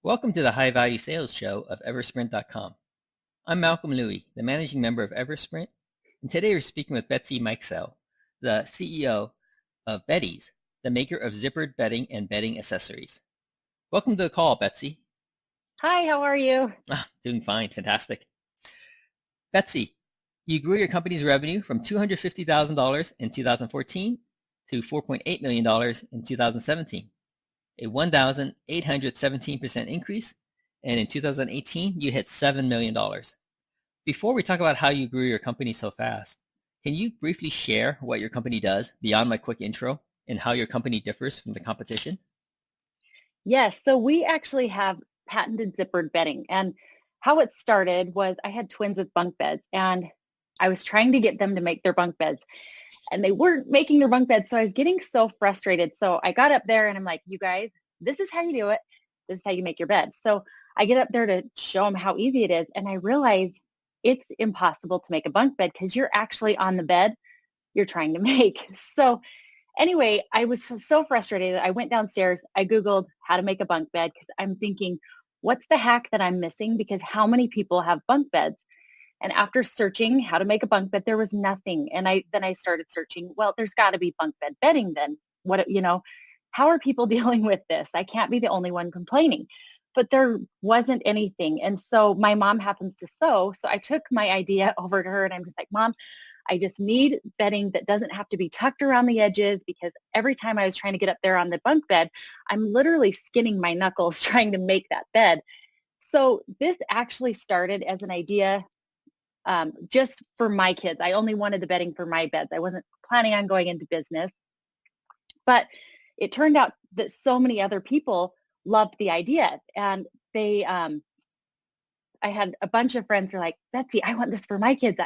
Welcome to the High Value Sales Show of Eversprint.com. I'm Malcolm Louie, the managing member of Eversprint, and today we're speaking with Betsy Mikesell, the CEO of Beddy's, the maker of zippered bedding and bedding accessories. Welcome to the call, Betsy. Hi, how are you? Doing fine, fantastic. Betsy, you grew your company's revenue from $250,000 in 2014 to $4.8 million in 2017. A 1,817% increase, and in 2018, you hit $7 million. Before we talk about how you grew your company so fast, can you briefly share what your company does beyond my quick intro and how your company differs from the competition? Yes, so we actually have patented zippered bedding, and how it started was I had twins with bunk beds, and I was trying to get them to make their bunk beds, and they weren't making their bunk beds. So I was getting so frustrated. So I got up there and I'm like, you guys, this is how you do it. This is how you make your bed. So I get up there to show them how easy it is. And I realize it's impossible to make a bunk bed because you're actually on the bed you're trying to make. So anyway, I was so frustrated. I went downstairs. I Googled how to make a bunk bed because I'm thinking, what's the hack that I'm missing? Because how many people have bunk beds? And after searching how to make a bunk bed, there was nothing. And then I started searching, well, there's got to be bunk bed bedding then. How are people dealing with this? I can't be the only one complaining. But there wasn't anything. And so my mom happens to sew. So I took my idea over to her and I'm just like, Mom, I just need bedding that doesn't have to be tucked around the edges, because every time I was trying to get up there on the bunk bed, I'm literally skinning my knuckles trying to make that bed. So this actually started as an idea just for my kids. I only wanted the bedding for my beds. I wasn't planning on going into business. But it turned out that so many other people loved the idea. And I had a bunch of friends who are like, Betsy, I want this for my kids.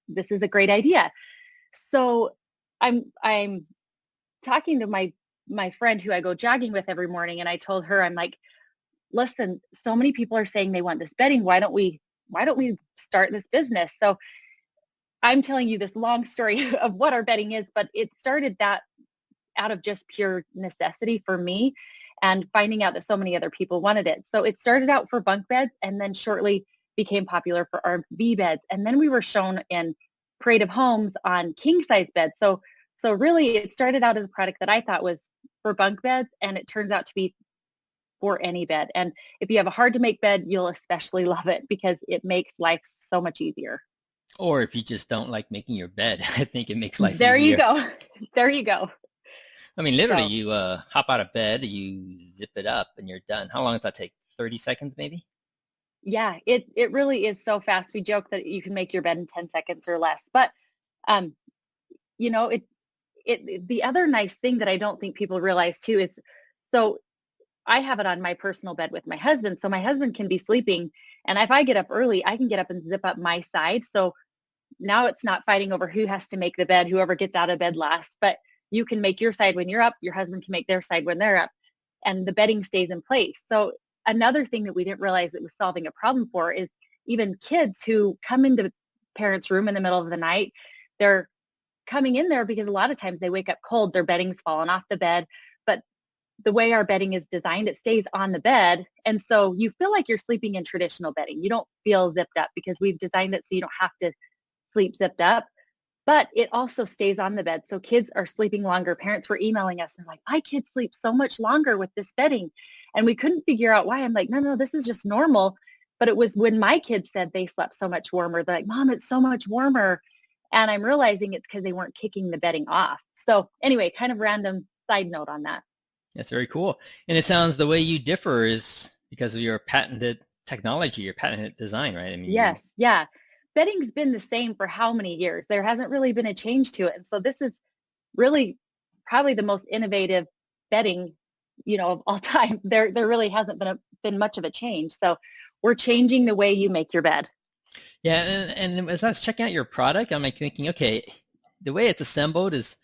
This is a great idea. So I'm talking to my friend who I go jogging with every morning. And I told her, I'm like, listen, so many people are saying they want this bedding. Why don't we start this business? So I'm telling you this long story of what our bedding is, but it started that out of just pure necessity for me and finding out that so many other people wanted it. So it started out for bunk beds and then shortly became popular for RV beds. And then we were shown in Creative Homes on king size beds. So really it started out as a product that I thought was for bunk beds, and it turns out to be for any bed. And if you have a hard to make bed, you'll especially love it because it makes life so much easier. Or if you just don't like making your bed, I think it makes life there easier. There you go. I mean, literally, you hop out of bed, you zip it up, and you're done. How long does that take? 30 seconds, maybe? Yeah, it really is so fast. We joke that you can make your bed in 10 seconds or less. But, the other nice thing that I don't think people realize too is, so I have it on my personal bed with my husband. So my husband can be sleeping. And if I get up early, I can get up and zip up my side. So now it's not fighting over who has to make the bed, whoever gets out of bed last. But you can make your side when you're up. Your husband can make their side when they're up. And the bedding stays in place. So another thing that we didn't realize it was solving a problem for is even kids who come into parents' room in the middle of the night. They're coming in there because a lot of times they wake up cold. Their bedding's fallen off the bed. But the way our bedding is designed, it stays on the bed. And so you feel like you're sleeping in traditional bedding. You don't feel zipped up because we've designed it so you don't have to sleep zipped up. But it also stays on the bed. So kids are sleeping longer. Parents were emailing us and like, my kids sleep so much longer with this bedding. And we couldn't figure out why. I'm like, no, this is just normal. But it was when my kids said they slept so much warmer. They're like, Mom, it's so much warmer. And I'm realizing it's because they weren't kicking the bedding off. So anyway, kind of random side note on that. That's very cool. And it sounds the way you differ is because of your patented technology, your patented design, right? I mean, yes. Yeah. Bedding's been the same for how many years? There hasn't really been a change to it. And so this is really probably the most innovative bedding, of all time. There really hasn't been much of a change. So we're changing the way you make your bed. Yeah. And as I was checking out your product, I'm like thinking, okay, the way it's assembled is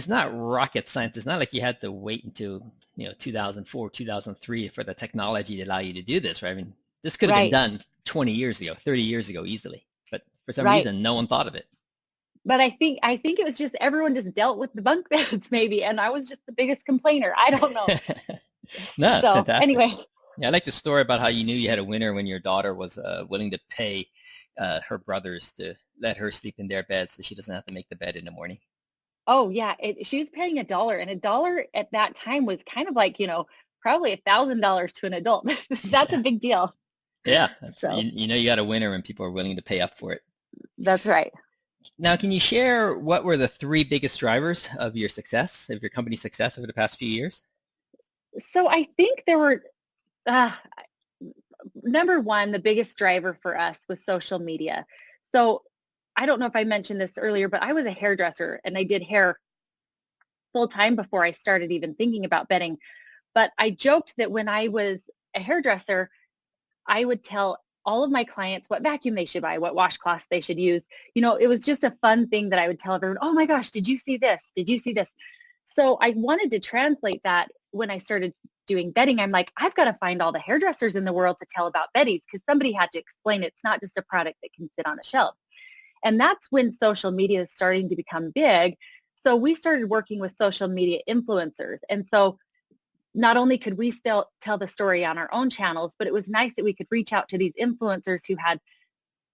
not rocket science. It's not like you had to wait until, 2004, 2003 for the technology to allow you to do this, right? I mean, this could have been done 20 years ago, 30 years ago easily. But for some reason, no one thought of it. But I think it was just everyone just dealt with the bunk beds maybe, and I was just the biggest complainer. I don't know. No, it's fantastic. Anyway, Yeah, I like the story about how you knew you had a winner when your daughter was willing to pay her brothers to let her sleep in their bed so she doesn't have to make the bed in the morning. Oh yeah, she was paying $1, and $1 at that time was kind of like, probably $1,000 to an adult. That's a Yeah, big deal. yeah. So You know you got a winner when people are willing to pay up for it. that's right. Now, can you share what were the three biggest drivers of your success, of your company's success over the past few years? So I think there were, uh, number one, the biggest driver for us was social media. So I don't know if I mentioned this earlier, but I was a hairdresser and I did hair full time before I started even thinking about bedding. But I joked that when I was a hairdresser, I would tell all of my clients what vacuum they should buy, what washcloths they should use. It was just a fun thing that I would tell everyone, oh my gosh, did you see this? Did you see this? So I wanted to translate that when I started doing bedding. I'm like, I've got to find all the hairdressers in the world to tell about Beddy's, because somebody had to explain it's not just a product that can sit on a shelf. And that's when social media is starting to become big. So we started working with social media influencers. And so not only could we still tell the story on our own channels, but it was nice that we could reach out to these influencers who had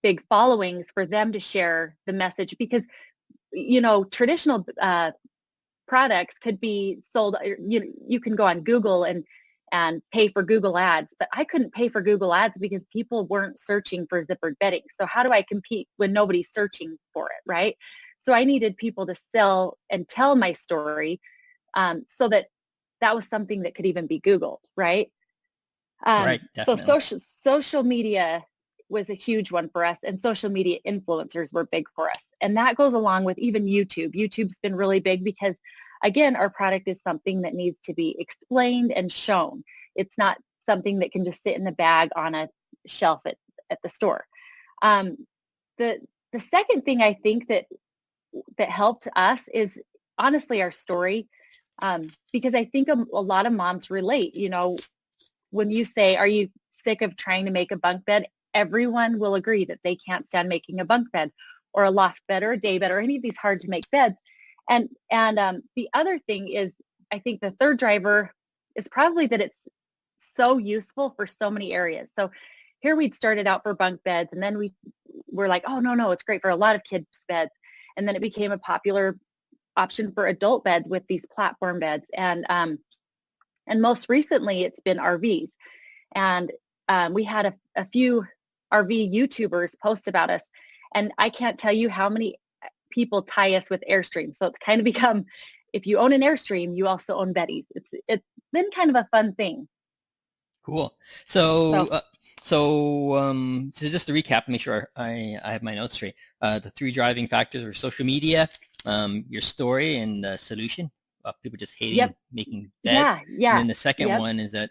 big followings for them to share the message, because, traditional products could be sold. You can go on Google and pay for Google ads, but I couldn't pay for Google ads because people weren't searching for zippered bedding. So how do I compete when nobody's searching for it, right? So I needed people to sell and tell my story, so that was something that could even be Googled, right? Right, So definitely. social media was a huge one for us, and social media influencers were big for us. And that goes along with even YouTube. YouTube's been really big because, again, our product is something that needs to be explained and shown. It's not something that can just sit in the bag on a shelf at the store. The second thing I think that helped us is honestly our story, because I think a lot of moms relate. When you say, are you sick of trying to make a bunk bed? Everyone will agree that they can't stand making a bunk bed or a loft bed or a day bed or any of these hard to make beds. And the other thing is, I think the third driver is probably that it's so useful for so many areas. So here we'd started out for bunk beds, and then we were like, oh, no, it's great for a lot of kids' beds. And then it became a popular option for adult beds with these platform beds. And most recently, it's been RVs. And we had a few RV YouTubers post about us. And I can't tell you how many people tie us with Airstream. So it's kind of become, if you own an Airstream, you also own Beddy's. It's been kind of a fun thing. Cool. So So just to recap, make sure I have my notes straight. The three driving factors are social media, your story, and the solution. People just hating making beds. yeah. And then the second Yep. one is that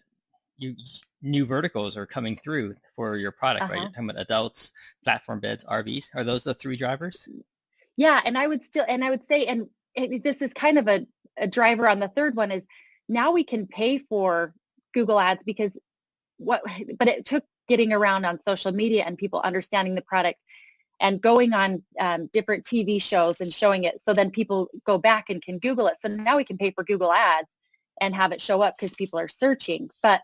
new verticals are coming through for your product, right? You're talking about adults, platform beds, RVs. Are those the three drivers? Yeah. And I would say, and this is kind of a driver on the third one, is now we can pay for Google ads because but it took getting around on social media and people understanding the product and going on different TV shows and showing it. So then people go back and can Google it. So now we can pay for Google ads and have it show up because people are searching. But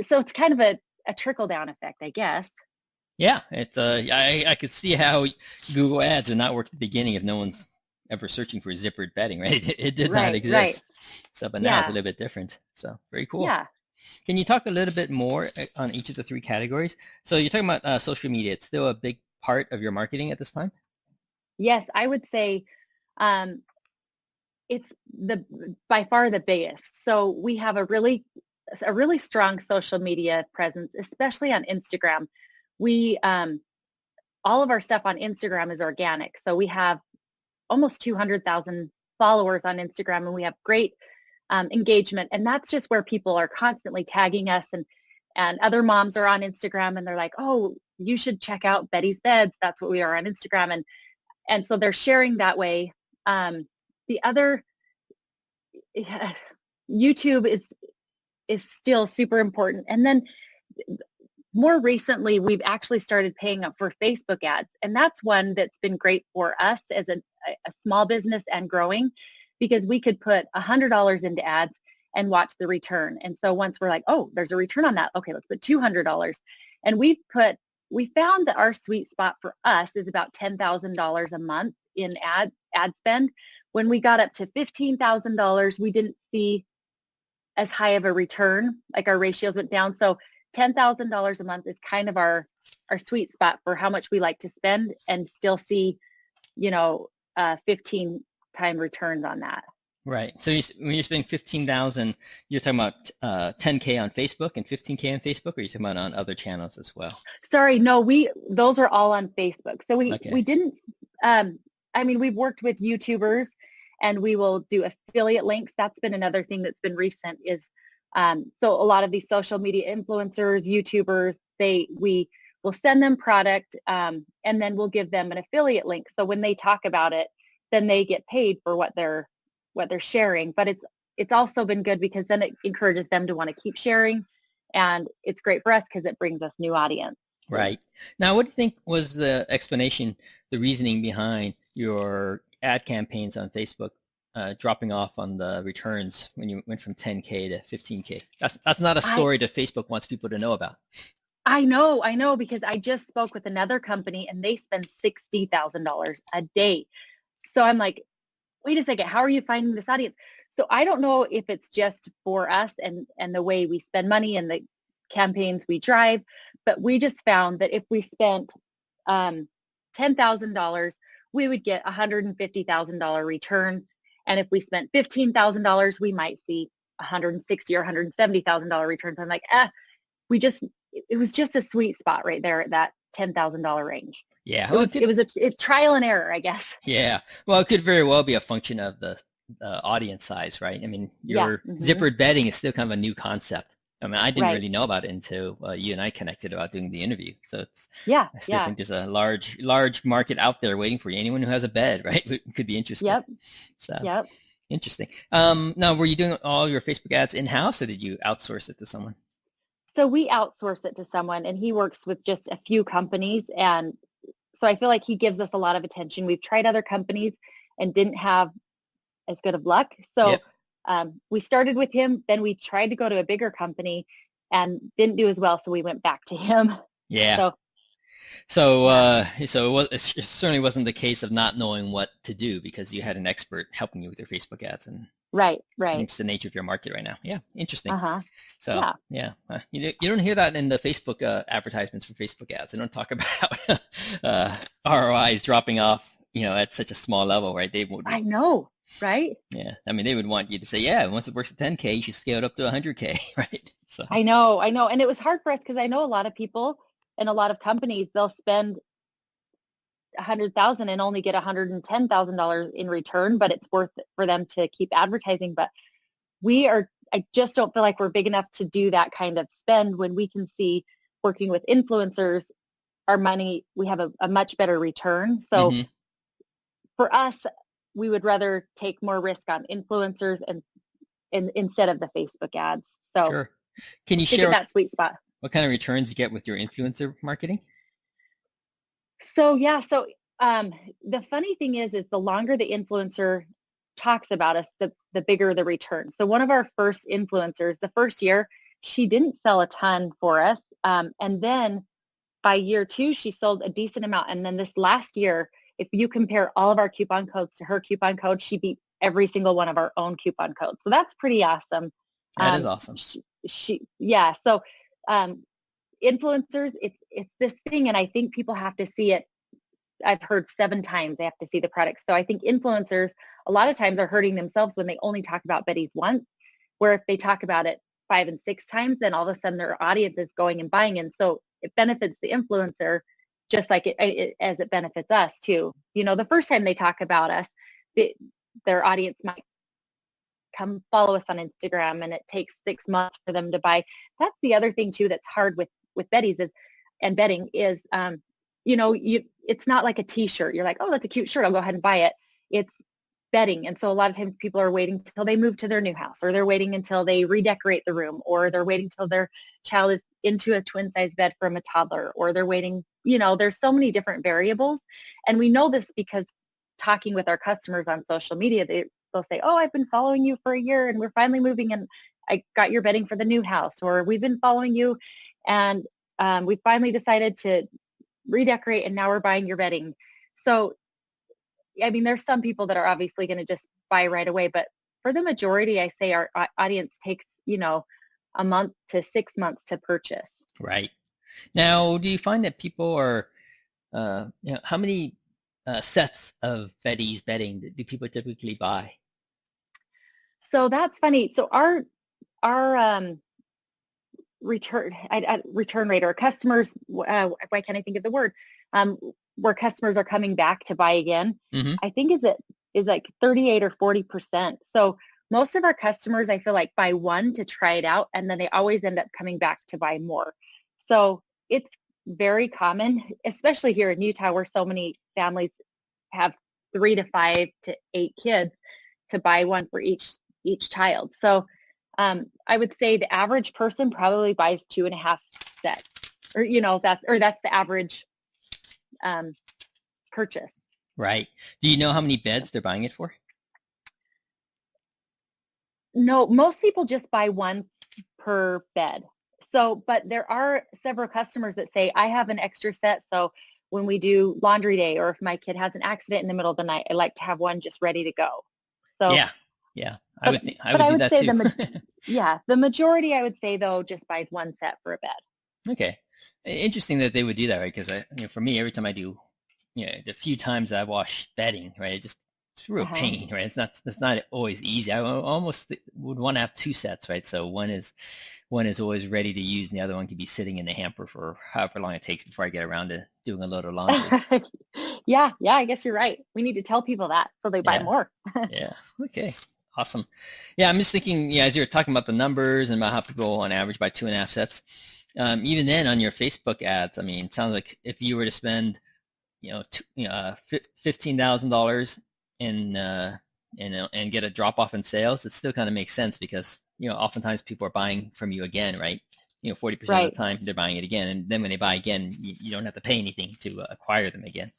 so it's kind of a trickle down effect, I guess. Yeah, it's I could see how Google ads would not work at the beginning if no one's ever searching for zippered bedding, right? It did not exist. Right. So, but now it's a little bit different. So very cool. Yeah. Can you talk a little bit more on each of the three categories? So you're talking about social media. It's still a big part of your marketing at this time? Yes, I would say it's by far the biggest. So we have a really strong social media presence, especially on Instagram. We all of our stuff on Instagram is organic. So we have almost 200,000 followers on Instagram, and we have great engagement. And that's just where people are constantly tagging us, and other moms are on Instagram and they're like, oh, you should check out Beddy's Beds. That's what we are on Instagram. And so they're sharing that way. The other, YouTube is still super important. And then more recently, we've actually started paying up for Facebook ads. And that's one that's been great for us as a small business and growing, because we could put $100 into ads and watch the return. And so once we're like, oh, there's a return on that. Okay, let's put $200. And we found that our sweet spot for us is about $10,000 a month in ad spend. When we got up to $15,000, we didn't see as high of a return, like our ratios went down. So $10,000 a month is kind of our sweet spot for how much we like to spend and still see, 15 time returns on that. Right. So when you're spending 15,000, you're talking about 10K on Facebook and 15K on Facebook, or are you talking about on other channels as well? Sorry, no, those are all on Facebook. So we didn't. We've worked with YouTubers, and we will do affiliate links. That's been another thing that's been recent. Is so a lot of these social media influencers, YouTubers, we will send them product, and then we'll give them an affiliate link. So when they talk about it, then they get paid for what they're sharing. But it's also been good because then it encourages them to want to keep sharing, and it's great for us because it brings us new audience. Right. Now, what do you think was the explanation, the reasoning behind your ad campaigns on Facebook dropping off on the returns when you went from 10K to 15K? That's not a story that Facebook wants people to know about. I know, because I just spoke with another company and they spend $60,000 a day. So I'm like, wait a second, how are you finding this audience? So I don't know if it's just for us and the way we spend money and the campaigns we drive, but we just found that if we spent $10,000, we would get $150,000 return. And if we spent $15,000, we might see $160,000 or $170,000 returns. I'm like, it was just a sweet spot right there at that $10,000 range. Yeah. It was a trial and error, I guess. Yeah. Well, it could very well be a function of the audience size, right? I mean, your zippered bedding is still kind of a new concept. I mean, I didn't really know about it until you and I connected about doing the interview. So I still think there's a large market out there waiting for you. Anyone who has a bed, right, could be interested. Yep. So interesting. Now, were you doing all your Facebook ads in-house, or did you outsource it to someone? So we outsource it to someone, and he works with just a few companies. And so I feel like he gives us a lot of attention. We've tried other companies and didn't have as good of luck. So we started with him, then we tried to go to a bigger company and didn't do as well. So we went back to him. Yeah. So it certainly wasn't the case of not knowing what to do, because you had an expert helping you with your Facebook ads, and right. It's the nature of your market right now. Yeah, interesting. So you don't hear that in the Facebook advertisements for Facebook ads. They don't talk about ROIs dropping off, at such a small level, right? I know, right? Yeah, I mean, they would want you to say, once it works at 10K, you should scale it up to 100K, right? So I know, and it was hard for us because I know a lot of people and a lot of companies, they'll spend $100,000 and only get $110,000 in return, but it's worth it for them to keep advertising. But I just don't feel like we're big enough to do that kind of spend when we can see working with influencers, our money, we have a much better return. So for us, we would rather take more risk on influencers and instead of the Facebook ads. So sure. Can you share that sweet spot? What kind of returns you get with your influencer marketing? So the funny thing is the longer the influencer talks about us, the bigger the return. So one of our first influencers, the first year, she didn't sell a ton for us. And then by year 2, she sold a decent amount. And then this last year, if you compare all of our coupon codes to her coupon code, she beat every single one of our own coupon codes. So that's pretty awesome. That is awesome. So influencers, it's this thing, and I think people have to see it. I've heard 7 times they have to see the product. So I think influencers a lot of times are hurting themselves when they only talk about Beddy's once, where if they talk about it 5 and 6 times, then all of a sudden their audience is going and buying. And so it benefits the influencer just like as it benefits us too. The first time they talk about us, their audience might come follow us on Instagram, and it takes 6 months for them to buy. That's the other thing too that's hard with Beddy's and bedding is, it's not like a t-shirt. You're like, oh, that's a cute shirt, I'll go ahead and buy it. It's bedding. And so a lot of times people are waiting till they move to their new house, or they're waiting until they redecorate the room, or they're waiting till their child is into a twin size bed from a toddler, or they're waiting, there's so many different variables. And we know this because talking with our customers on social media, they'll say, oh, I've been following you for a year and we're finally moving and I got your bedding for the new house, or we've been following you and we finally decided to redecorate and now we're buying your bedding. So, I mean, there's some people that are obviously going to just buy right away, but for the majority, I say our audience takes, a month to 6 months to purchase. Right. Now, do you find that people are, how many sets of Beddy's bedding do people typically buy? So that's funny. So our return rate, or customers, why can't I think of the word? Where customers are coming back to buy again, I think is like 38 or 40%. So most of our customers, I feel like, buy one to try it out, and then they always end up coming back to buy more. So it's very common, especially here in Utah, where so many families have 3 to 5 to 8 kids, to buy one for each child. So I would say the average person probably buys 2.5 sets, or that's the average purchase. Right. Do you know how many beds they're buying it for? No, most people just buy one per bed. So, but there are several customers that say, I have an extra set. So when we do laundry day, or if my kid has an accident in the middle of the night, I like to have one just ready to go. So yeah. I would do that say too. The majority, I would say, though, just buys one set for a bed. Okay. Interesting that they would do that, right? Because for me, every time I do, the few times I wash bedding, right, it's real pain, right? It's not always easy. I almost would want to have 2 sets, right? So one is always ready to use, and the other one can be sitting in the hamper for however long it takes before I get around to doing a load of laundry. Yeah, I guess you're right. We need to tell people that so they buy more. Yeah. Okay. Awesome. Yeah, I'm just thinking, as you were talking about the numbers and about how people on average buy 2.5 sets, even then on your Facebook ads, I mean, it sounds like if you were to spend, $15,000 and get a drop off in sales, it still kind of makes sense because, oftentimes people are buying from you again, right? 40% of the time they're buying it again. And then when they buy again, you don't have to pay anything to acquire them again.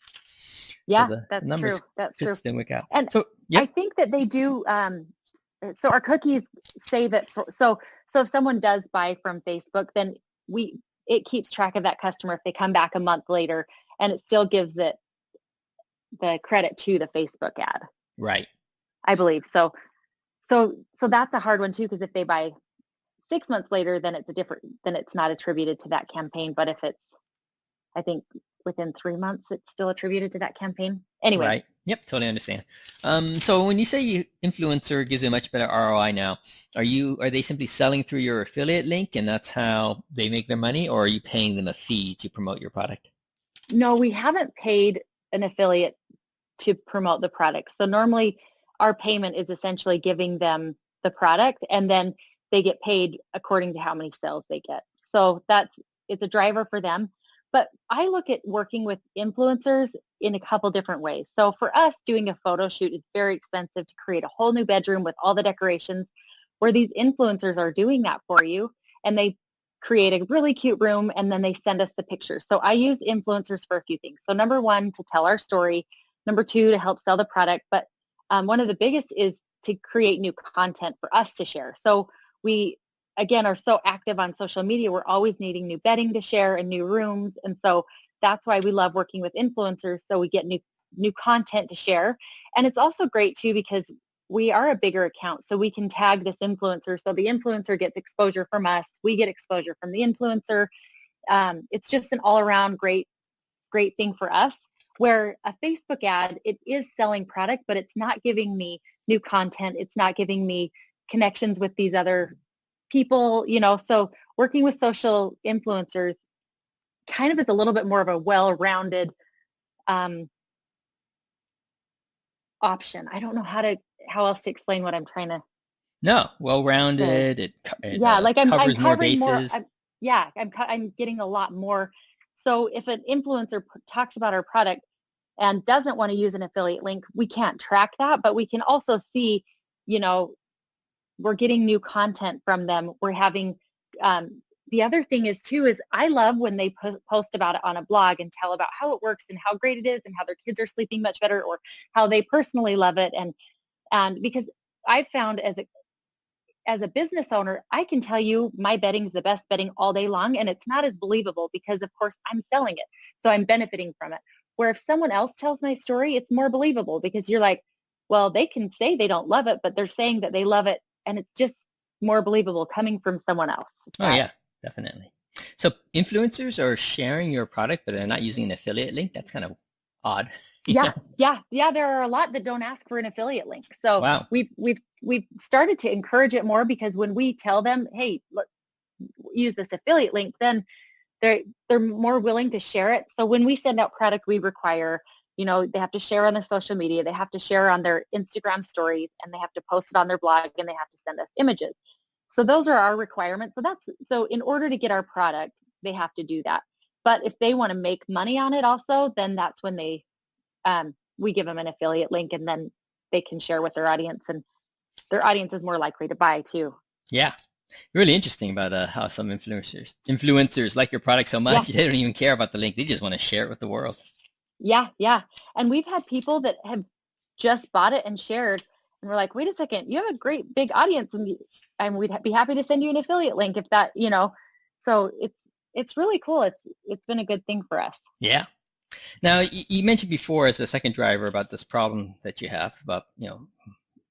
Yeah, so that's true. That's true. Still work out. And so I think that they do. So our cookies say that. So if someone does buy from Facebook, then it keeps track of that customer if they come back a month later, and it still gives it the credit to the Facebook ad. Right. I believe so. So that's a hard one too, because if they buy 6 months later, then it's not attributed to that campaign. But if it's, I think, within 3 months, it's still attributed to that campaign. Anyway. Right. Yep. Totally understand. So when you say influencer gives you a much better ROI now, are they simply selling through your affiliate link and that's how they make their money, or are you paying them a fee to promote your product? No, we haven't paid an affiliate to promote the product. So normally our payment is essentially giving them the product, and then they get paid according to how many sales they get. So it's a driver for them. But I look at working with influencers in a couple different ways. So for us, doing a photo shoot is very expensive to create a whole new bedroom with all the decorations, where these influencers are doing that for you, and they create a really cute room, and then they send us the pictures. So I use influencers for a few things. So number 1, to tell our story. Number 2, to help sell the product. But one of the biggest is to create new content for us to share. So we, again, are so active on social media. We're always needing new bedding to share and new rooms. And so that's why we love working with influencers. So we get new content to share. And it's also great too, because we are a bigger account. So we can tag this influencer. So the influencer gets exposure from us. We get exposure from the influencer. It's just an all around great thing for us. Where a Facebook ad, it is selling product, but it's not giving me new content. It's not giving me connections with these other people, so working with social influencers kind of is a little bit more of a well-rounded option. I don't know how else to explain what I'm trying to. No, well-rounded. It I'm covers more covering bases. I'm getting a lot more. So if an influencer talks about our product and doesn't want to use an affiliate link, we can't track that, but we can also see, we're getting new content from them. We're having, the other thing is I love when they post about it on a blog and tell about how it works and how great it is and how their kids are sleeping much better, or how they personally love it. And because I've found as a business owner, I can tell you my bedding's the best bedding all day long, and it's not as believable because, of course, I'm selling it. So I'm benefiting from it. Where if someone else tells my story, it's more believable because you're like, well, they can say they don't love it, but they're saying that they love it. And it's just more believable coming from someone else. Oh, yeah, definitely. So influencers are sharing your product, but they're not using an affiliate link. That's kind of odd. Yeah. There are a lot that don't ask for an affiliate link. So Wow. we've started to encourage it more because when we tell them, hey, look, use this affiliate link, then they're more willing to share it. So when we send out product, we require, they have to share on their social media, they have to share on their Instagram stories, and they have to post it on their blog, and they have to send us images. So those are our requirements. So in order to get our product, they have to do that. But if they want to make money on it also, then that's when we give them an affiliate link, and then they can share with their audience, and their audience is more likely to buy too. Yeah. Really interesting about how some influencers like your product so much, they don't even care about the link. They just want to share it with the world. Yeah. And we've had people that have just bought it and shared, and we're like, wait a second, you have a great big audience, and we'd be happy to send you an affiliate link if that, so it's really cool. It's been a good thing for us. Yeah. Now, you mentioned before as a second driver about this problem that you have about,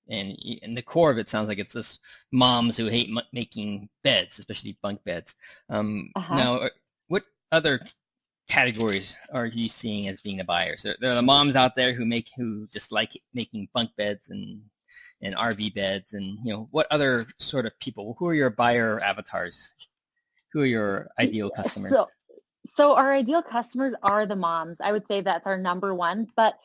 and the core of it sounds like it's this moms who hate making beds, especially bunk beds. Now, what other categories are you seeing as being the buyers? There are the moms out there who just like making bunk beds and RV beds, and what other sort of people? Who are your buyer avatars? Who are your ideal customers? So our ideal customers are the moms. I would say that's our number one. But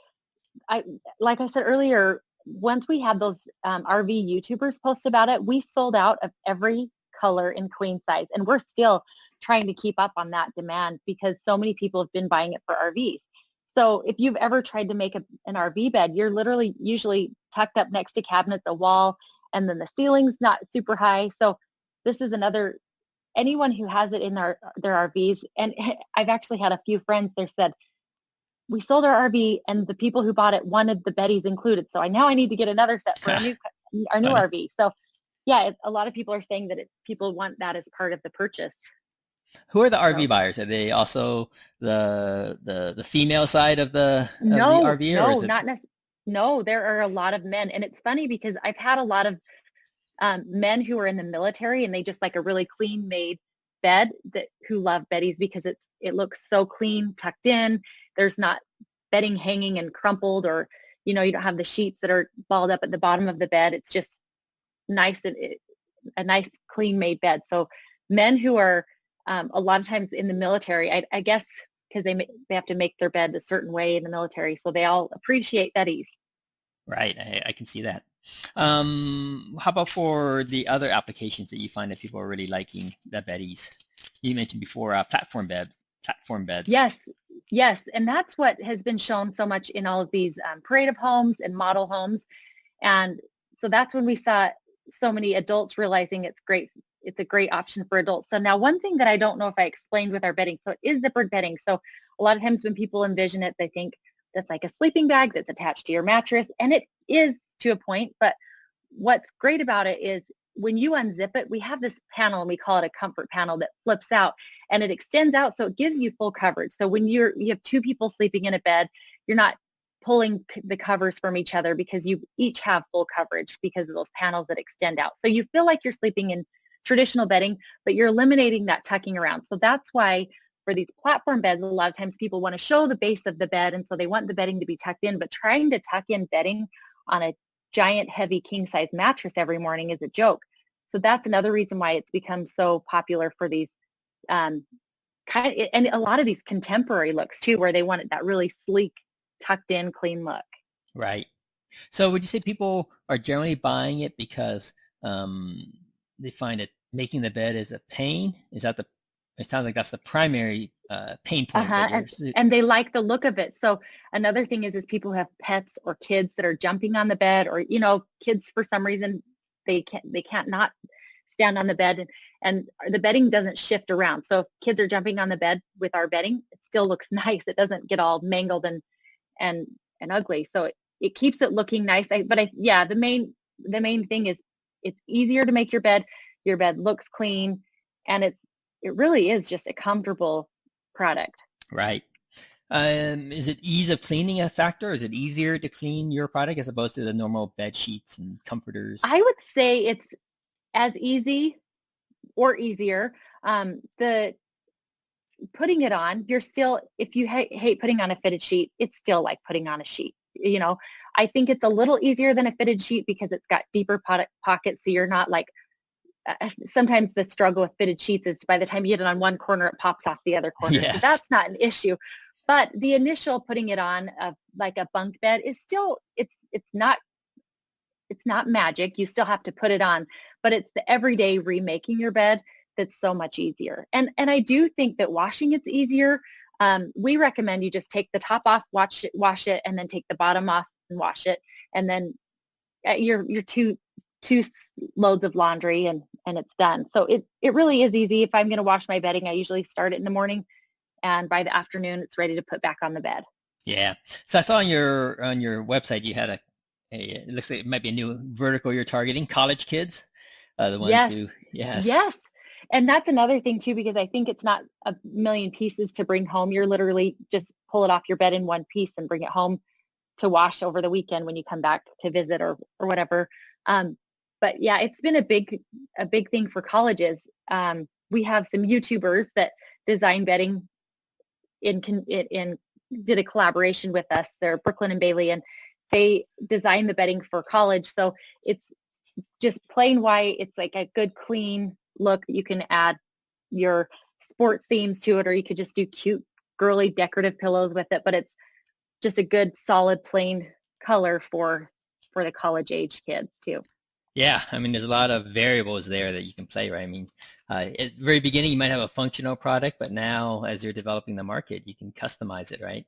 like I said earlier, once we had those RV YouTubers post about it, we sold out of every color in queen size, and we're still trying to keep up on that demand because so many people have been buying it for RVs. So if you've ever tried to make an RV bed, you're literally usually tucked up next to cabinets, a wall, and then the ceiling's not super high. So this is anyone who has it in their RVs, and I've actually had a few friends that said, we sold our RV and the people who bought it wanted the beddies included. So now I need to get another set for our new RV. So yeah, a lot of people are saying that people want that as part of the purchase. Who are the RV buyers? Are they also the female side of the RV? No, not necessarily. No, there are a lot of men. And it's funny because I've had a lot of men who are in the military, and they just like a really clean made bed who love beddies because it looks so clean, tucked in. There's not bedding hanging and crumpled, or, you don't have the sheets that are balled up at the bottom of the bed. It's just nice, a nice clean made bed. So men who are a lot of times in the military, I guess because they have to make their bed a certain way in the military. So they all appreciate beddies. Right. I can see that. How about for the other applications that you find that people are really liking the beddies? You mentioned before platform beds. Yes. And that's what has been shown so much in all of these parade of homes and model homes. And so that's when we saw so many adults realizing it's great. It's a great option for adults. So now one thing that I don't know if I explained with our bedding, so it is zippered bedding. So a lot of times when people envision it, they think that's like a sleeping bag that's attached to your mattress. And it is to a point, but what's great about it is when you unzip it, we have this panel, and we call it a comfort panel, that flips out and it extends out. So it gives you full coverage. So when you have two people sleeping in a bed, you're not pulling the covers from each other because you each have full coverage because of those panels that extend out. So you feel like you're sleeping in traditional bedding, but you're eliminating that tucking around. So that's why for these platform beds, a lot of times people want to show the base of the bed, and so they want the bedding to be tucked in, but trying to tuck in bedding on a giant heavy king size mattress every morning is a joke. So that's another reason why it's become so popular for these and a lot of these contemporary looks too, where they want that really sleek, tucked in, clean look. Right. So would you say people are generally buying it because they find it making the bed is a pain? It sounds like that's the primary pain point. And they like the look of it. So another thing is people who have pets or kids that are jumping on the bed, or, kids for some reason, they can't not stand on the bed, and the bedding doesn't shift around. So if kids are jumping on the bed with our bedding, it still looks nice. It doesn't get all mangled and ugly. So it keeps it looking nice. Yeah, the main thing is it's easier to make your bed. Your bed looks clean, and it really is just a comfortable product. Right. Is it ease of cleaning a factor? Is it easier to clean your product as opposed to the normal bed sheets and comforters? I would say it's as easy or easier. The putting it on, you're still, if you hate putting on a fitted sheet, it's still like putting on a sheet. You know, I think it's a little easier than a fitted sheet because it's got deeper pockets. So you're not like, sometimes the struggle with fitted sheets is by the time you get it on one corner, it pops off the other corner. Yes. So that's not an issue. But the initial putting it on like a bunk bed is still, it's not magic. You still have to put it on, but it's the everyday remaking your bed that's so much easier. And I do think that washing it's easier. We recommend you just take the top off, wash it, and then take the bottom off and wash it. And then your two loads of laundry and it's done. So it really is easy. If I'm going to wash my bedding, I usually start it in the morning, and by the afternoon it's ready to put back on the bed. Yeah. So I saw on your website you had it looks like it might be a new vertical you're targeting, college kids, the ones yes. who, yes. Yes. And that's another thing too, because I think it's not a million pieces to bring home. You're literally just pull it off your bed in one piece and bring it home to wash over the weekend when you come back to visit or whatever. But yeah, it's been a big thing for colleges. We have some YouTubers that design bedding did a collaboration with us. They're Brooklyn and Bailey, and they design the bedding for college. So it's just plain white. It's like a good, clean look. You can add your sports themes to it, or you could just do cute, girly, decorative pillows with it. But it's just a good, solid, plain color for the college age kids too. Yeah, I mean, there's a lot of variables there that you can play, right? I mean, at the very beginning, you might have a functional product, but now as you're developing the market, you can customize it, right?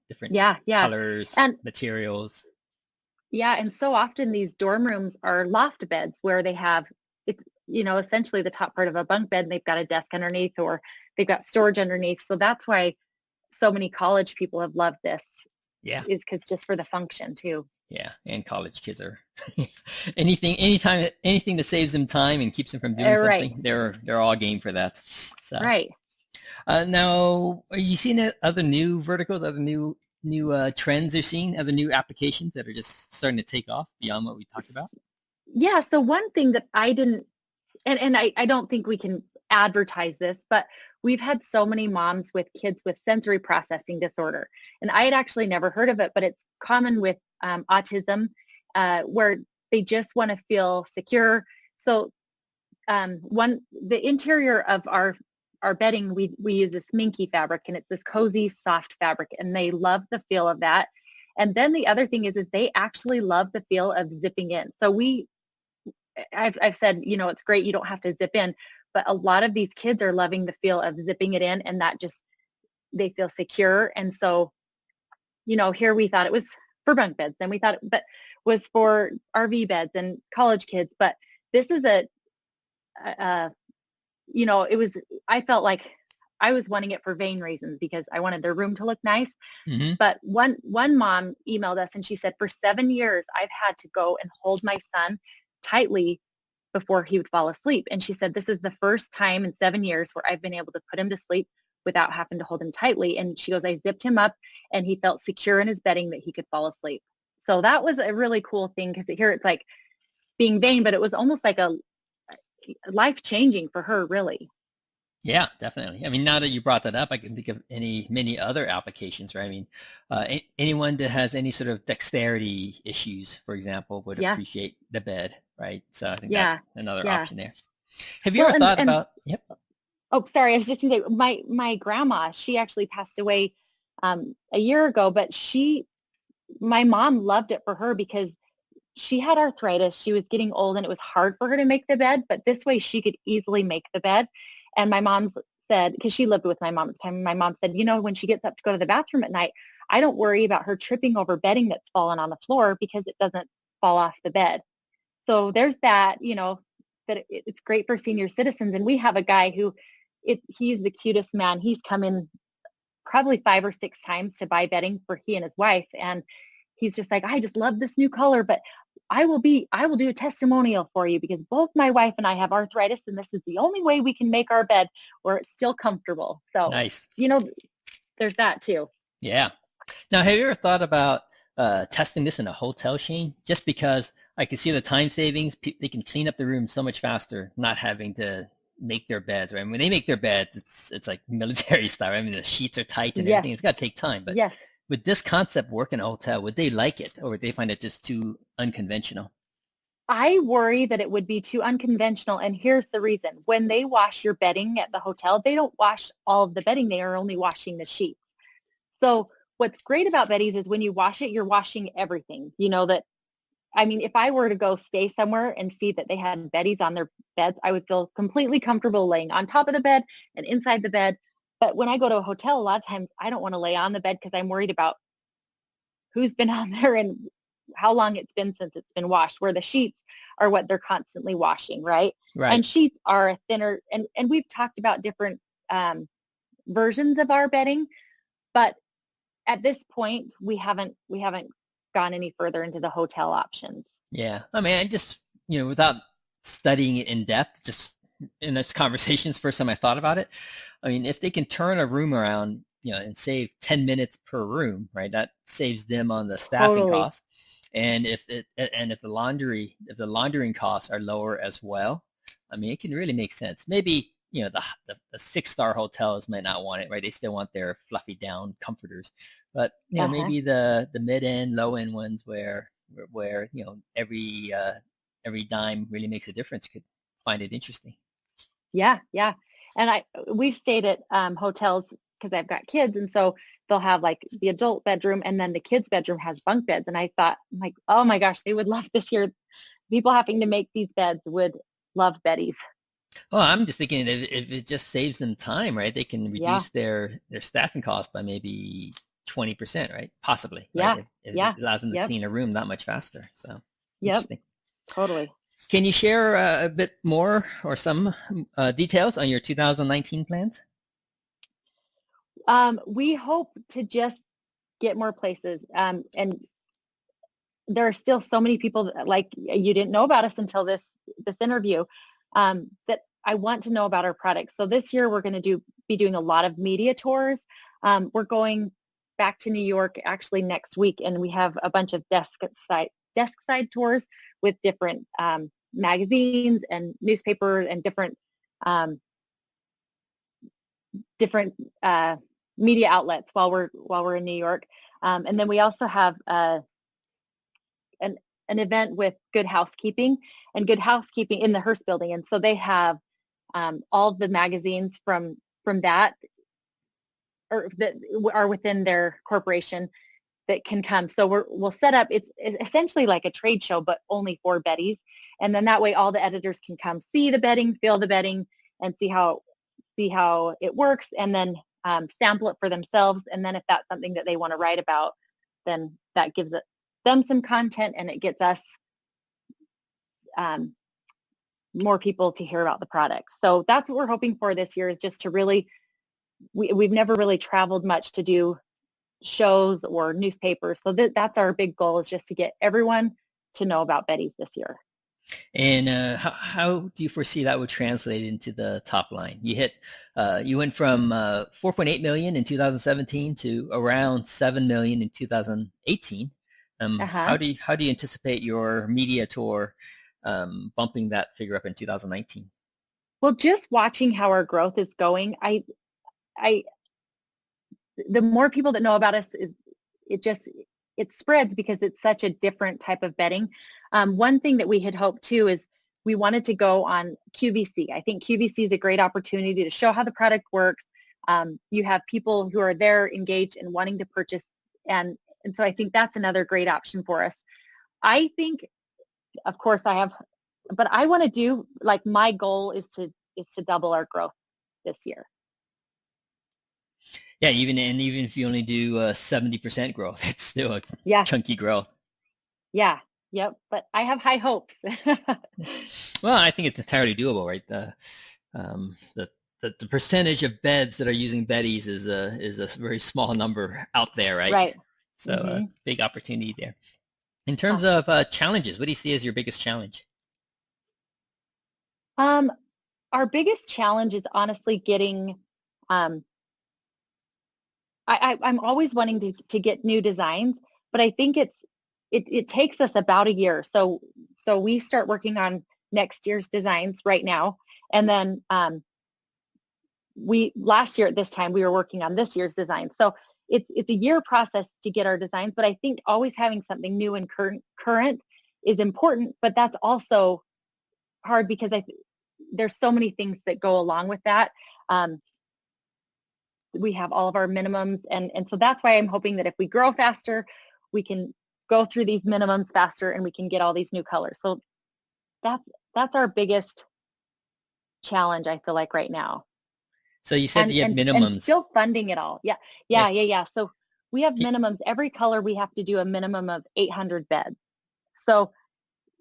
Different colors, and materials. Yeah, and so often these dorm rooms are loft beds where they have, it's, essentially the top part of a bunk bed, and they've got a desk underneath, or they've got storage underneath. So that's why so many college people have loved this. Yeah. Is because just for the function too. Yeah, and college kids are anything that saves them time and keeps them from doing something. They're all game for that. So. Right. Now, are you seeing other new verticals, other new trends you're seeing, other new applications that are just starting to take off beyond what we talked about? Yeah. So one thing that I didn't, and I don't think we can advertise this, but we've had so many moms with kids with sensory processing disorder. And I had actually never heard of it, but it's common with autism, where they just want to feel secure. So the interior of our bedding, we use this minky fabric, and it's this cozy, soft fabric, and they love the feel of that. And then the other thing is they actually love the feel of zipping in. So I've said, it's great, you don't have to zip in, but a lot of these kids are loving the feel of zipping it in, and that just, they feel secure. And so, here we thought it was for bunk beds, then we thought it was for RV beds and college kids, but this is I felt like I was wanting it for vain reasons because I wanted their room to look nice. Mm-hmm. But one mom emailed us and she said, for 7 years, I've had to go and hold my son tightly before he would fall asleep. And she said, this is the first time in 7 years where I've been able to put him to sleep without having to hold him tightly. And she goes, I zipped him up and he felt secure in his bedding that he could fall asleep. So that was a really cool thing, because here it's like being vain, but it was almost like a life-changing for her, really. Yeah, definitely. I mean, now that you brought that up, I can think of many other applications, right? I mean, anyone that has any sort of dexterity issues, for example, would appreciate the bed, right? So I think that's another option there. Have you ever thought about? Yep. Oh, sorry. I was just going to say, my grandma, she actually passed away a year ago, but my mom loved it for her because she had arthritis. She was getting old and it was hard for her to make the bed, but this way she could easily make the bed. And my mom said, because she lived with my mom at the time, my mom said, when she gets up to go to the bathroom at night, I don't worry about her tripping over bedding that's fallen on the floor because it doesn't fall off the bed. So there's that, that it's great for senior citizens. And we have a guy who, he's the cutest man. He's come in probably 5 or 6 times to buy bedding for he and his wife. And he's just like, I just love this new color, but I will do a testimonial for you because both my wife and I have arthritis and this is the only way we can make our bed where it's still comfortable. So, Nice. There's that too. Yeah. Now, have you ever thought about testing this in a hotel, Shane? Just because I can see the time savings. They can clean up the room so much faster, not having to make their beds, right? When they make their beds, it's like military style. I mean, the sheets are tight and everything. It's got to take time. But would this concept work in a hotel? Would they like it, or would they find it just too unconventional? I worry that it would be too unconventional, and here's the reason. When they wash your bedding at the hotel, they don't wash all of the bedding. They are only washing the sheets. So what's great about Beddy's is when you wash it, you're washing everything. If I were to go stay somewhere and see that they had Beddy's on their beds, I would feel completely comfortable laying on top of the bed and inside the bed. But when I go to a hotel, a lot of times I don't want to lay on the bed because I'm worried about who's been on there and how long it's been since it's been washed, where the sheets are what they're constantly washing, right? And sheets are a thinner, and we've talked about different versions of our bedding, but at this point, we haven't gone any further into the hotel options. Yeah. I mean, I just, without studying it in depth, just in this conversation's first time I thought about it. I mean, if they can turn a room around, and save 10 minutes per room, right? That saves them on the staffing costs. And if the laundering costs are lower as well, I mean, it can really make sense. Maybe, the 6-star hotels might not want it, right? They still want their fluffy down comforters. But maybe the mid-end, low-end ones where every dime really makes a difference could find it interesting. Yeah. And we've stayed at hotels because I've got kids, and so they'll have like the adult bedroom and then the kids' bedroom has bunk beds. And I'm like, oh my gosh, they would love this here. People having to make these beds would love Beddy's. Well, I'm just thinking if it just saves them time, right? They can reduce their staffing costs by maybe 20%, right? Possibly. Yeah. Right? It allows them to clean a room that much faster. So interesting. Totally. Can you share a bit more or some details on your 2019 plans? We hope to just get more places. And there are still so many people that, like, you didn't know about us until this interview, that I want to know about our products. So this year we're going to be doing a lot of media tours. We're going back to New York actually next week, and we have a bunch of desk side tours with different magazines and newspapers and different media outlets while we're in New York. And then we also have an event with Good Housekeeping in the Hearst building. And so they have all the magazines from that, or that are within their corporation, that can come. So we'll set up, it's essentially like a trade show, but only for Beddy's. And then that way all the editors can come see the bedding, feel the bedding, and see how it works, and then sample it for themselves. And then if that's something that they want to write about, then that gives them some content, and it gets us more people to hear about the product. So that's what we're hoping for this year, is just to really, we've never really traveled much to do shows or newspapers. So that's our big goal, is just to get everyone to know about Beddy's this year. And how do you foresee that would translate into the top line? You went from 4.8 million in 2017 to around 7 million in 2018. How do you anticipate your media tour bumping that figure up in 2019? Well, just watching how our growth is going, the more people that know about us, it spreads, because it's such a different type of bedding. One thing that we had hoped too is we wanted to go on QVC. I think QVC is a great opportunity to show how the product works. You have people who are there engaged and wanting to purchase, and so I think that's another great option for us. I think, of course, but I want to do, like, my goal is to double our growth this year. Yeah, even if you only do 70% growth, it's still a chunky growth. Yeah. Yep. But I have high hopes. Well, I think it's entirely doable, right? The percentage of beds that are using Beddy's is a very small number out there, right? Right. So big opportunity there. In terms of challenges, what do you see as your biggest challenge? Our biggest challenge is honestly getting, I'm always wanting to get new designs, but I think it takes us about a year. So we start working on next year's designs right now. And then last year at this time, we were working on this year's design. So it's a year process to get our designs, but I think always having something new and current is important, but that's also hard because there's so many things that go along with that. We have all of our minimums, and so that's why I'm hoping that if we grow faster, we can go through these minimums faster and we can get all these new colors. So that's our biggest challenge, I feel like, right now. So you said you have minimums. And still funding it all. Yeah. So we have minimums. Every color we have to do a minimum of 800 beds. So,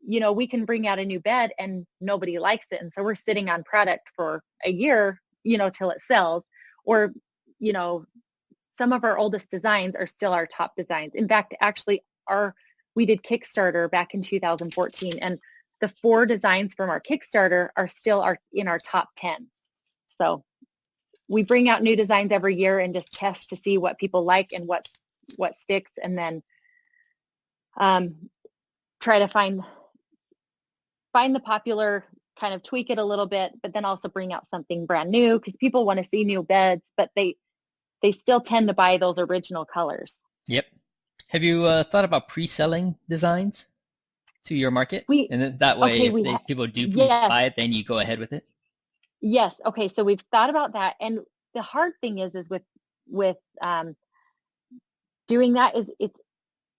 we can bring out a new bed and nobody likes it. And so we're sitting on product for a year, till it sells. Or, some of our oldest designs are still our top designs. In fact, actually, we did Kickstarter back in 2014, and the 4 designs from our Kickstarter are still in our top 10. So we bring out new designs every year and just test to see what people like and what sticks, and then try to find the popular, kind of tweak it a little bit, but then also bring out something brand new because people want to see new beds, but they still tend to buy those original colors. Yep. Have you thought about pre-selling designs to your market? And then that way, if people do buy it, then you go ahead with it? Yes. Okay. So we've thought about that. And the hard thing is with doing that is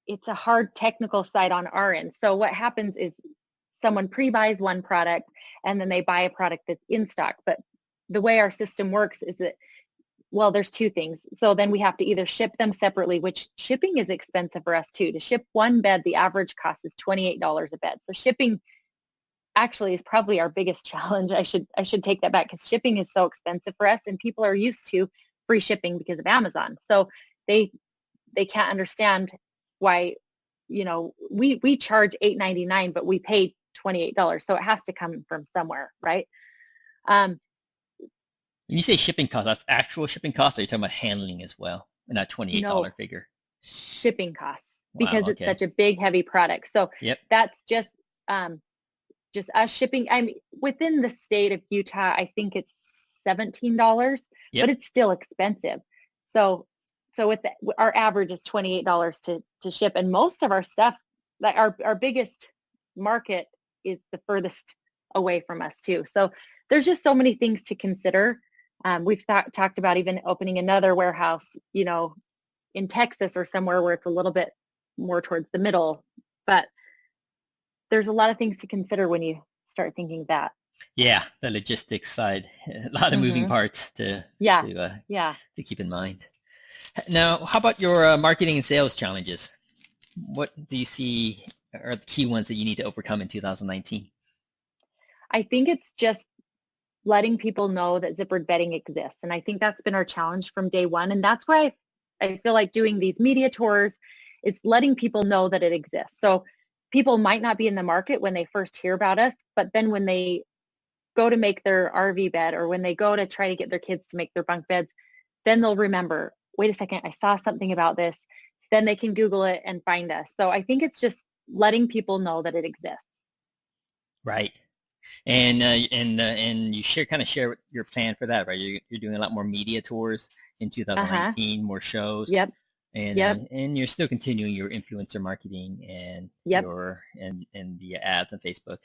it's a hard technical side on our end. So what happens is someone pre-buys one product and then they buy a product that's in stock. But the way our system works is that, well, there's 2 things. So then we have to either ship them separately, which shipping is expensive for us too. To ship one bed, the average cost is $28 a bed. So shipping actually is probably our biggest challenge. I should take that back because shipping is so expensive for us, and people are used to free shipping because of Amazon. So they can't understand why, we charge $8.99, but we pay $28. So it has to come from somewhere, right? When you say shipping costs, that's actual shipping costs, or are you talking about handling as well, and that $28 figure? Shipping costs, because it's such a big, heavy product. So that's just us shipping. I mean, within the state of Utah, I think it's $17, but it's still expensive. So with our average is $28 to ship, and most of our stuff, like our biggest market, is the furthest away from us too. So there's just so many things to consider. We've talked about even opening another warehouse, in Texas or somewhere where it's a little bit more towards the middle, but there's a lot of things to consider when you start thinking that. Yeah, the logistics side, a lot of moving parts to keep in mind. Now, how about your marketing and sales challenges? What do you see are the key ones that you need to overcome in 2019? I think it's just letting people know that zippered bedding exists. And I think that's been our challenge from day one. And that's why I feel like doing these media tours is letting people know that it exists. So people might not be in the market when they first hear about us, but then when they go to make their RV bed, or when they go to try to get their kids to make their bunk beds, then they'll remember, wait a second, I saw something about this. Then they can Google it and find us. So I think it's just letting people know that it exists. Right. And you share your plan for that, right? You're doing a lot more media tours in 2019, more shows. Yep. And you're still continuing your influencer marketing and and the ads on Facebook.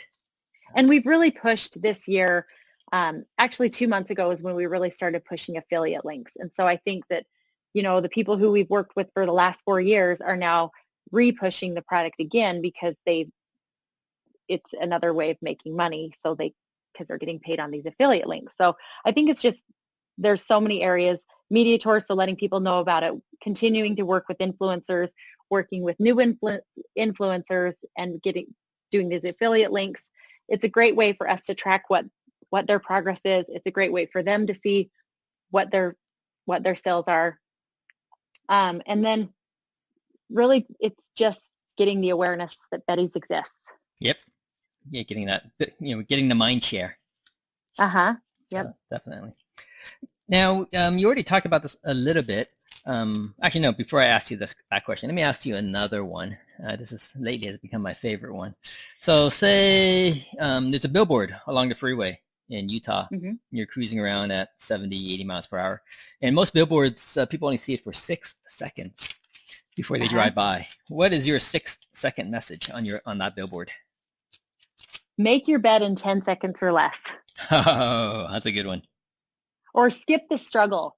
And we've really pushed this year. Actually, 2 months ago is when we really started pushing affiliate links. And so I think that, the people who we've worked with for the last 4 years are now re-pushing the product again because it's another way of making money. So because they're getting paid on these affiliate links. So I think it's just, there's so many areas, media tours, so letting people know about it, continuing to work with influencers, working with new influencers and doing these affiliate links. It's a great way for us to track what their progress is. It's a great way for them to see what their sales are. And then really, it's just getting the awareness that Beddy's exists. Yep. Yeah, getting that, getting the mind share. Uh-huh. Yep. Definitely. Now, you already talked about this a little bit. Actually, no, before I ask you that question, let me ask you another one. This is lately has become my favorite one. So say there's a billboard along the freeway in Utah. Mm-hmm. You're cruising around at 70, 80 miles per hour. And most billboards, people only see it for 6 seconds before they drive by. What is your 6-second message on that billboard? Make your bed in 10 seconds or less. Oh, that's a good one. Or skip the struggle.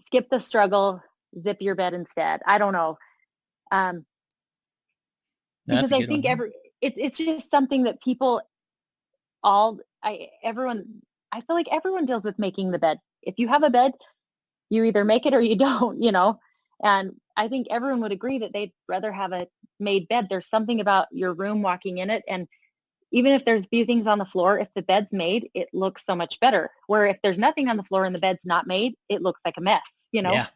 Skip the struggle, zip your bed instead. I don't know. Because I think it's just something that people I feel like everyone deals with making the bed. If you have a bed, you either make it or you don't, and I think everyone would agree that they'd rather have a made bed. There's something about your room walking in it, and even if there's a few things on the floor, if the bed's made, it looks so much better. Where if there's nothing on the floor and the bed's not made, it looks like a mess, Yeah.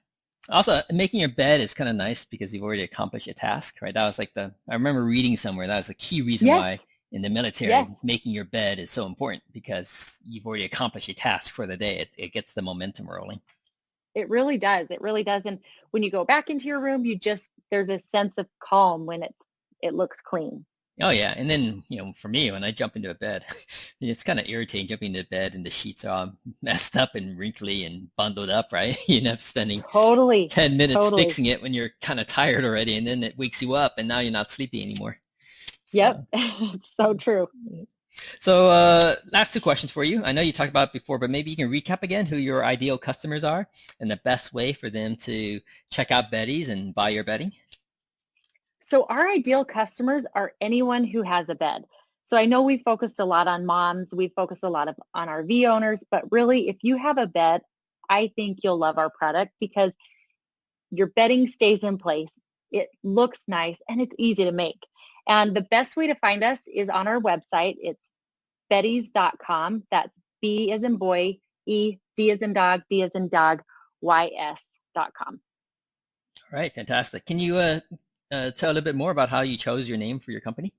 Also, making your bed is kind of nice because you've already accomplished a task, right? That was I remember reading somewhere, that was a key reason why in the military, making your bed is so important because you've already accomplished a task for the day. It gets the momentum rolling. It really does. It really does. And when you go back into your room, there's a sense of calm when it looks clean. Oh yeah, and then for me, when I jump into a bed, it's kind of irritating jumping into bed and the sheets are all messed up and wrinkly and bundled up, right? You end up spending 10 minutes fixing it when you're kind of tired already, and then it wakes you up, and now you're not sleepy anymore. Yep, it's so true. So last 2 questions for you. I know you talked about it before, but maybe you can recap again who your ideal customers are and the best way for them to check out Beddy's and buy your bedding. So our ideal customers are anyone who has a bed. So I know we focused a lot on moms. We focused a lot on RV owners, but really if you have a bed, I think you'll love our product because your bedding stays in place. It looks nice and it's easy to make. And the best way to find us is on our website. It's beddys.com. That's B as in boy, E, D as in dog, D as in dog, YS.com. All right, fantastic. Can you tell a little bit more about how you chose your name for your company?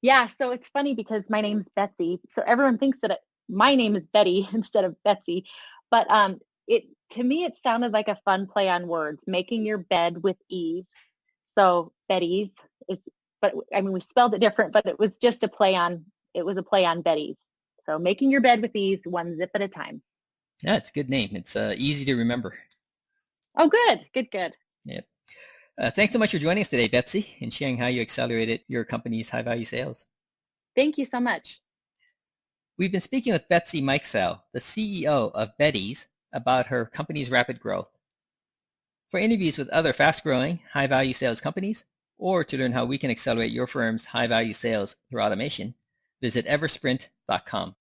Yeah, so it's funny because my name's Betsy. So everyone thinks that my name is Beddy instead of Betsy. But to me, it sounded like a fun play on words, making your bed with ease. So Beddy's we spelled it different, but it was just a play on Beddy's. So making your bed with ease, one zip at a time. Yeah, it's a good name. It's easy to remember. Oh, good. Yeah. Thanks so much for joining us today, Betsy, and sharing how you accelerated your company's high-value sales. Thank you so much. We've been speaking with Betsy Mikesell, the CEO of Beddy's, about her company's rapid growth. For interviews with other fast-growing, high-value sales companies, or to learn how we can accelerate your firm's high-value sales through automation, visit eversprint.com.